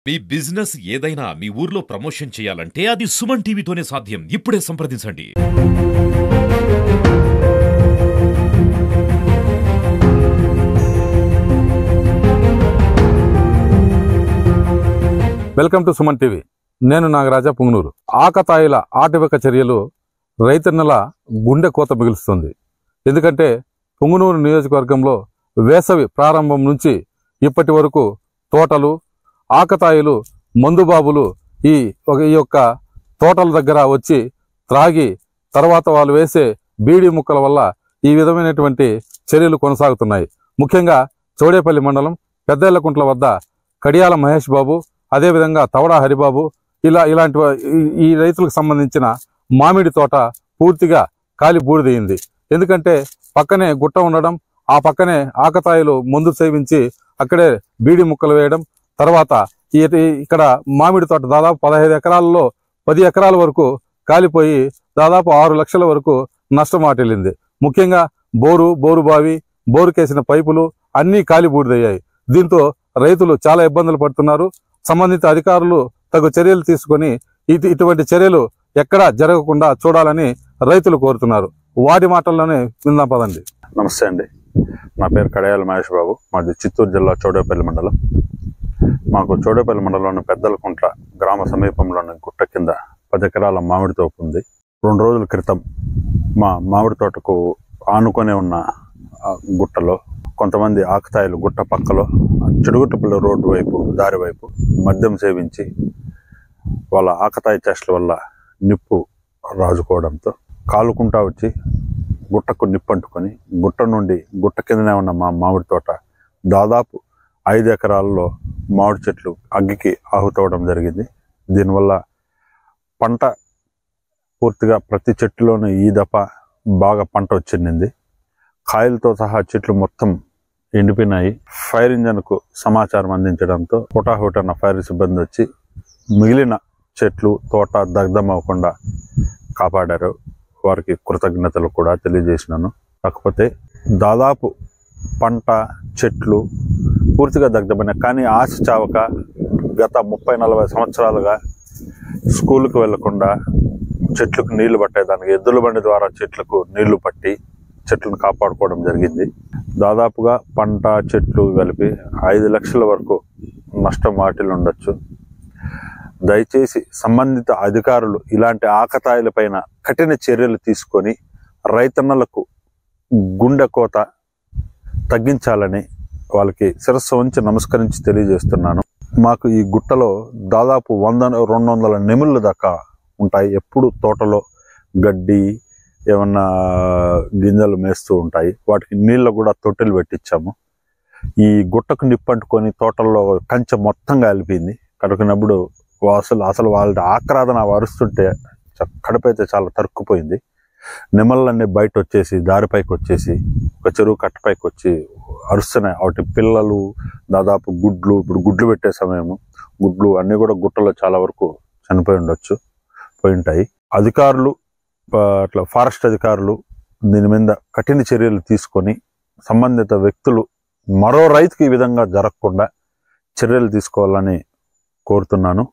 మీ business ఏదైనా మీ ఊర్లో promotion చేయాలంటే అది సుమన్ టీవీతోనే సాధ్యం. ఇప్పుడే సంప్రదించండి. Welcome to Suman TV. నేను నాగరాజా పుంగనూరు. ఆకతాయిల ఆటవిక చర్యలు రైతన్నల గుండె కోత మిగులుస్తుంది. ఎందుకంటే పుంగనూరు నియోజకవర్గంలో వేసవి ప్రారంభం నుంచి ఇప్పటి వరకు తోటలు, ఆకతాయిలు, మందుబాబులు ఈ యొక్క తోటల దగ్గర వచ్చి త్రాగి తర్వాత వాళ్ళు వేసే బీడీ ముక్కల వల్ల ఈ విధమైనటువంటి చర్యలు కొనసాగుతున్నాయి. ముఖ్యంగా చౌడేపల్లి మండలం పెద్దేళ్లకుంట్ల వద్ద కడియాల మహేష్ బాబు, అదేవిధంగా తవడా హరిబాబు ఇలాంటి ఈ రైతులకు సంబంధించిన మామిడి తోట పూర్తిగా కాలి బూడిదయింది. ఎందుకంటే పక్కనే గుట్ట ఉండడం, ఆ పక్కనే ఆకతాయిలు మందు సేవించి అక్కడే బీడి ముక్కలు వేయడం, తర్వాత ఇక్కడ మామిడి తోట దాదాపు 15 ఎకరాలలో 10 ఎకరాల వరకు కాలిపోయి దాదాపు 6 లక్షల వరకు నష్టం వాటిల్లింది. ముఖ్యంగా బోరు బావి, బోరుకేసిన పైపులు అన్నీ కాలి బూడిదయ్యాయి. దీంతో రైతులు చాలా ఇబ్బందులు పడుతున్నారు. సంబంధిత అధికారులు తగు చర్యలు తీసుకొని ఇటువంటి చర్యలు ఎక్కడా జరగకుండా చూడాలని రైతులు కోరుతున్నారు. వాటి మాటల్లోనే విందాం పదండి. నమస్తే అండి, నా పేరు కడియాల మహేష్ బాబు. మాది చిత్తూరు జిల్లా చౌడేపల్లి మండలం. మాకు చౌడేపల్లి మండలంలోని పెద్దలకుంట్ల గ్రామ సమీపంలోని గుట్ట కింద 10 ఎకరాల మామిడి తోపు ఉంది. 2 రోజుల క్రితం మా మామిడి తోటకు ఆనుకొని ఉన్న గుట్టలో కొంతమంది ఆకతాయిలు గుట్ట పక్కలో చెడుగుట్టపల్లి రోడ్డు వైపు దారి వైపు మద్యం సేవించి వాళ్ళ ఆకతాయి చేష్టల వల్ల నిప్పు రాజుకోవడంతో కాలుకుంటా వచ్చి గుట్టకు నిప్పంటుకొని గుట్ట నుండి గుట్ట కిందనే ఉన్న మా మామిడి తోట దాదాపు 5 ఎకరాల్లో మామిడి చెట్లు అగ్గికి ఆహుతవడం జరిగింది. దీనివల్ల పంట పూర్తిగా ప్రతి చెట్టులోనూ ఈ దఫ బాగా పంట వచ్చింది. కాయలతో సహా చెట్లు మొత్తం ఎండిపోయినాయి. ఫైర్ ఇంజన్కు సమాచారం అందించడంతో హుటాహుటన ఫైర్ సిబ్బంది వచ్చి మిగిలిన చెట్లు తోట దగ్ధం అవ్వకుండా కాపాడారు. వారికి కృతజ్ఞతలు కూడా తెలియజేసినాను. కాకపోతే దాదాపు పంట చెట్లు పూర్తిగా దగ్ధమైన, కానీ ఆశ చావక గత 30-40 సంవత్సరాలుగా స్కూల్కి వెళ్లకుండా చెట్లకు నీళ్లు పట్టేదానికి ఎద్దుల బండి ద్వారా చెట్లకు నీళ్లు పట్టి చెట్లను కాపాడుకోవడం జరిగింది. దాదాపుగా పంట చెట్లు కలిపి 5 లక్షల వరకు నష్టం వాటిల్లి ఉండొచ్చు. దయచేసి సంబంధిత అధికారులు ఇలాంటి ఆకతాయిల పైన కఠిన చర్యలు తీసుకొని రైతన్నలకు గుండె కోత తగ్గించాలని వాళ్ళకి శిరస్సు వంచి నమస్కరించి తెలియజేస్తున్నాను. మాకు ఈ గుట్టలో దాదాపు 100-200 నెమిళ్ళు దాకా ఉంటాయి. ఎప్పుడు తోటలో గడ్డి ఏమన్నా గింజలు మేస్తూ ఉంటాయి. వాటికి నీళ్ళు కూడా తొట్టెలు పెట్టించాము. ఈ గుట్టకు నిప్పంటుకొని తోటల్లో కంచె మొత్తం కాలిపోయింది. కడుకున్నప్పుడు అసలు వాళ్ళ ఆక్రాదన అరుస్తుంటే కడుపైతే చాలా తరుక్కుపోయింది. నెమళ్ళన్నీ బయట వచ్చేసి దారిపైకి వచ్చేసి ఒక చెరువు కట్టపైకి వచ్చి అరుస్తున్నాయి. వాటి పిల్లలు దాదాపు గుడ్లు, ఇప్పుడు గుడ్లు పెట్టే సమయము, గుడ్లు అన్నీ కూడా గుట్టలో చాలా వరకు పోయి ఉంటాయి. అధికారులు అట్లా ఫారెస్ట్ అధికారులు దీని మీద కఠిన చర్యలు తీసుకొని సంబంధిత వ్యక్తులు మరో రైతుకి ఈ విధంగా జరగకుండా చర్యలు తీసుకోవాలని కోరుతున్నాను.